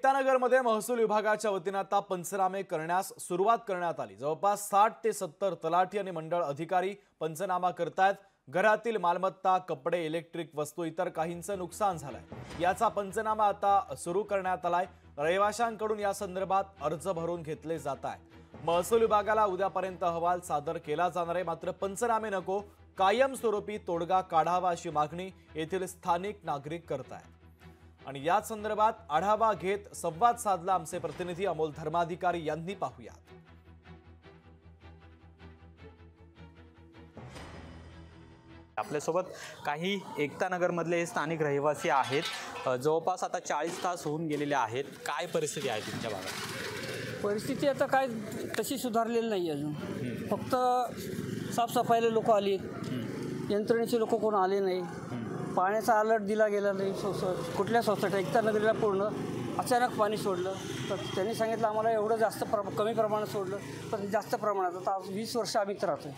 एकतानगरमध्ये महसूल विभागाच्या वतीने आता पंचनामे करण्यास सुरुवात करण्यात आली। जवळपास 60 ते 70 तलाठी आणि मंडळ अधिकारी पंचनामा करतायत। घरातील मालमत्ता, कपडे, इलेक्ट्रिक वस्तू इतर काहींचं नुकसान झालंय। याचा पंचनामा आता सुरू करण्यात आलाय। रहिवाशांकडून या संदर्भात अर्ज भरून घेतले जात आहेत। महसूल विभागाला उद्यापर्यंत अहवाल सादर केला जाणार आहे। मात्र पंचनामे नको, कायमस्वरूपी तोडगा काढावा अशी मागणी येथील स्थानिक नागरिक करतायत। आणि या संदर्भात आढावा घेत संवाद साधला आमचे प्रतिनिधी अमोल धर्माधिकारी यांनी। पाहूया। आपल्यासोबत काही एकतानगर मधले स्थानिक रहिवासी आहेत। जवळपास आता 40 तास होऊन गेलेले आहेत। काय परिस्थिती आहे तुमच्या भागात? परिस्थिती आता काय तशी सुधारलेली नाही अजून। फक्त साफसफाईला लोक आली, यंत्रणेचे लोक कोण आले नाही। पाण्याचा अलर्ट दिला गेला नाही। कुठल्या सोसायटी एकतानगरीला पूर्ण अचानक पाणी सोडलं तर त्यांनी सांगितलं आम्हाला एवढं जास्त कमी प्रमाणात सोडलं, पण जास्त प्रमाणात आता 20 वर्ष आम्ही तर राहतो,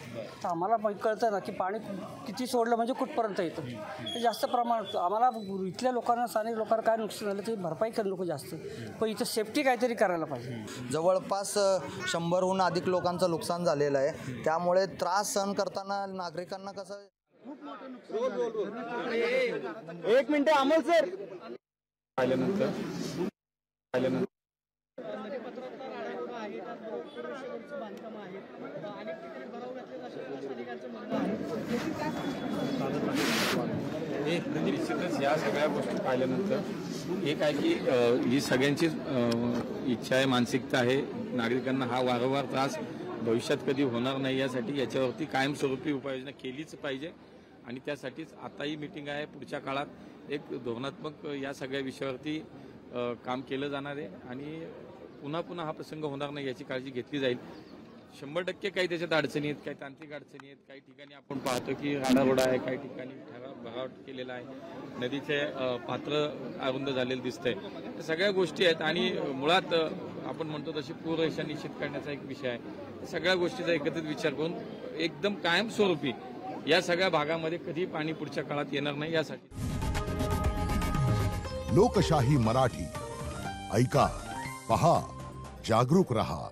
तर आम्हाला कळतं ना की पाणी किती सोडलं म्हणजे कुठपर्यंत येतं। ते जास्त प्रमाणात आम्हाला इथल्या लोकांना, स्थानिक लोकांना काय नुकसान झालं ते भरपाई करणं नको जास्त, पण इथं सेफ्टी काहीतरी करायला पाहिजे। जवळपास 100हून अधिक लोकांचं नुकसान झालेलं आहे। त्यामुळे त्रास सहन करताना नागरिकांना कसं एक मिनिट अमोल सर निश्चितच या सगळ्या गोष्टी पाहिल्यानंतर एक आहे की ही सगळ्यांचीच इच्छा आहे, मानसिकता आहे। नागरिकांना हा वारंवार त्रास भविष्यात कधी होणार नाही यासाठी याच्यावरती कायमस्वरूपी उपाययोजना केलीच पाहिजे आणि त्यासाठीच आताही मीटिंग आहे। पुढच्या काळात एक धोरणात्मक या सगळ्या विषयावरती काम केलं जाणार आहे आणि पुन्हा पुन्हा हा प्रसंग होणार नाही याची काळजी घेतली जाईल। 100% काही त्याच्यात अडचणी आहेत, काही तांत्रिक अडचणी आहेत। काही ठिकाणी आपण पाहतो की राडारोडा आहे, काही ठिकाणी भरावट केलेला आहे, नदीचे पात्र अरुंद झालेलं दिसतंय। या सगळ्या गोष्टी आहेत आणि मुळात आपण म्हणतो तशी पूररेषा निश्चित करण्याचा एक विषय आहे। सगळ्या गोष्टीचा एकत्रित विचार करून एकदम कायमस्वरूपी या सगळ्या भागामध्ये कधी पाणी पुढच्या काळात येणार नाही यासाठी लोकशाही मराठी ऐका, पहा, जागरूक रहा।